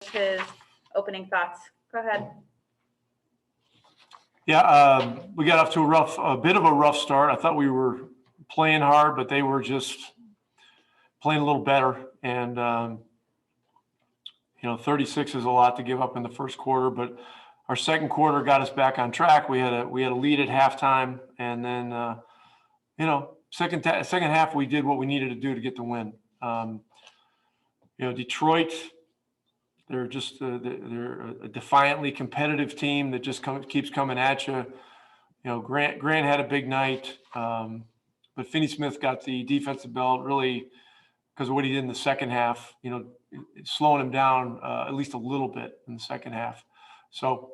his opening thoughts. Go ahead. Yeah, we got off to a bit of a rough start. I thought we were playing hard, but they were just playing a little better. And, 36 is a lot to give up in the first quarter, but our second quarter got us back on track. We had a lead at halftime, and then, second half, we did what we needed to do to get the win. Detroit, they're just they're a defiantly competitive team that just keeps coming at you. Grant had a big night, but Finney-Smith got the defensive belt really because of what he did in the second half. Slowing him down at least a little bit in the second half. So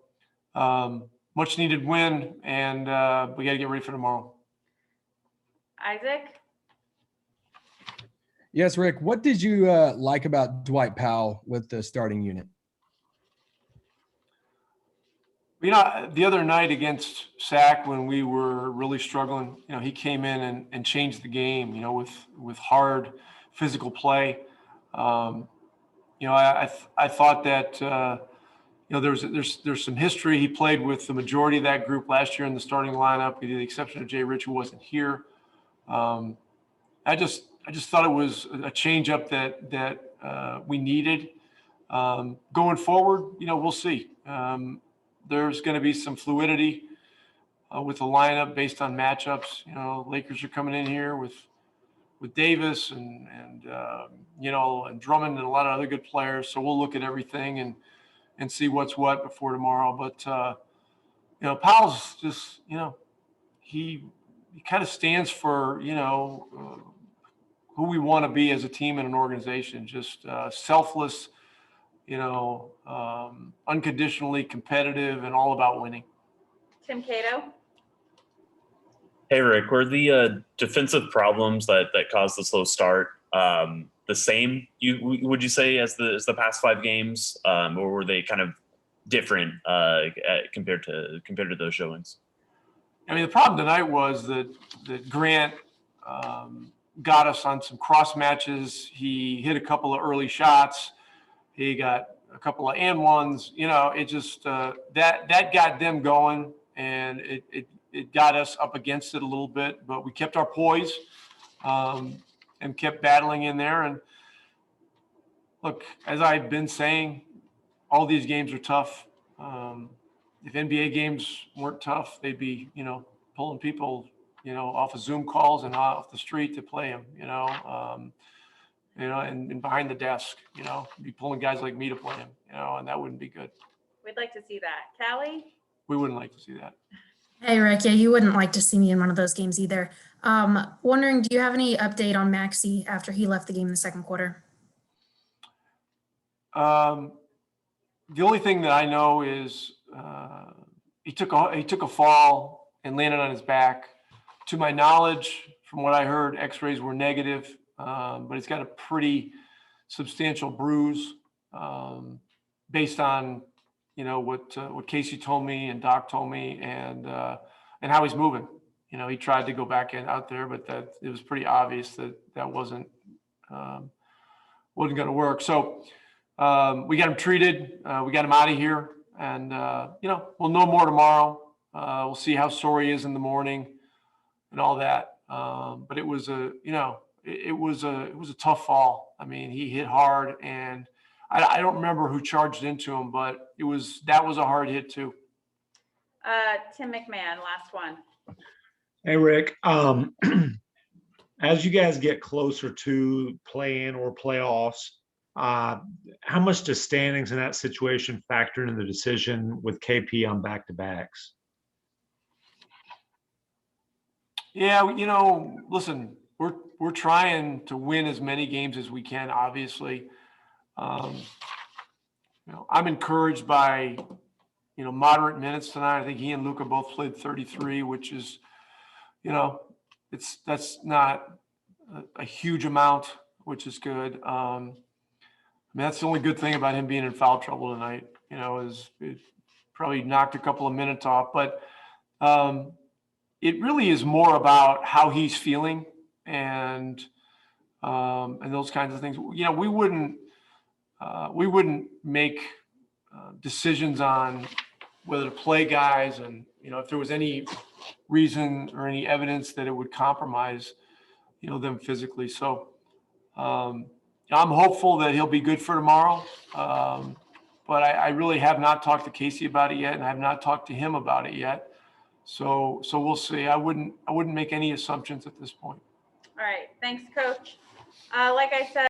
much needed win, and we got to get ready for tomorrow. Isaac? Yes, Rick, what did you like about Dwight Powell with the starting unit? The other night against SAC when we were really struggling, he came in and changed the game, with hard physical play. I thought that, there's some history. He played with the majority of that group last year in the starting lineup, with the exception of Jay Rich, who wasn't here. I just thought it was a change up that we needed. Going forward, we'll see. There's going to be some fluidity with the lineup based on matchups. Lakers are coming in here with Davis and Drummond and a lot of other good players. So we'll look at everything and see what's what before tomorrow. But Powell's just he kind of stands for who we want to be as a team and an organization. Just selfless, unconditionally competitive and all about winning. Tim Cato? Hey, Rick, were the defensive problems that caused the slow start the same, would you say, as the past 5 games, or were they kind of different compared to those showings? I mean, the problem tonight was that Grant got us on some cross matches. He hit a couple of early shots. He got a couple of and ones. It just that got them going, and it got us up against it a little bit. But we kept our poise and kept battling in there. And look, as I've been saying, all these games are tough. If NBA games weren't tough, they'd be pulling people off of Zoom calls and off the street to play them. And behind the desk, be pulling guys like me to play him, and that wouldn't be good. We'd like to see that. Callie? We wouldn't like to see that. Hey, Rick. Yeah, you wouldn't like to see me in one of those games either. Wondering, do you have any update on Maxi after he left the game in the second quarter? The only thing that I know is he took a fall and landed on his back. To my knowledge, from what I heard, X-rays were negative. But he's got a pretty substantial bruise based on, what Casey told me and Doc told me and how he's moving. He tried to go back out there, but it was pretty obvious that wasn't going to work. So we got him treated. We got him out of here, and we'll know more tomorrow. We'll see how sore he is in the morning and all that. But it was it was a tough fall. I mean, he hit hard, and I don't remember who charged into him, but that was a hard hit too. Tim McMahon, last one. Hey, Rick. As you guys get closer to play-in or playoffs, how much does standings in that situation factor into the decision with KP on back-to-backs? Yeah, listen, we're trying to win as many games as we can, obviously. I'm encouraged by, moderate minutes tonight. I think he and Luka both played 33, which is, that's not a huge amount, which is good. That's the only good thing about him being in foul trouble tonight, is it probably knocked a couple of minutes off. But it really is more about how he's feeling and those kinds of things. We wouldn't we wouldn't make decisions on whether to play guys and, if there was any reason or any evidence that it would compromise, them physically. So I'm hopeful that he'll be good for tomorrow. But I really have not talked to Casey about it yet, and I have not talked to him about it yet. So we'll see. I wouldn't make any assumptions at this point. All right, thanks, Coach. Like I said,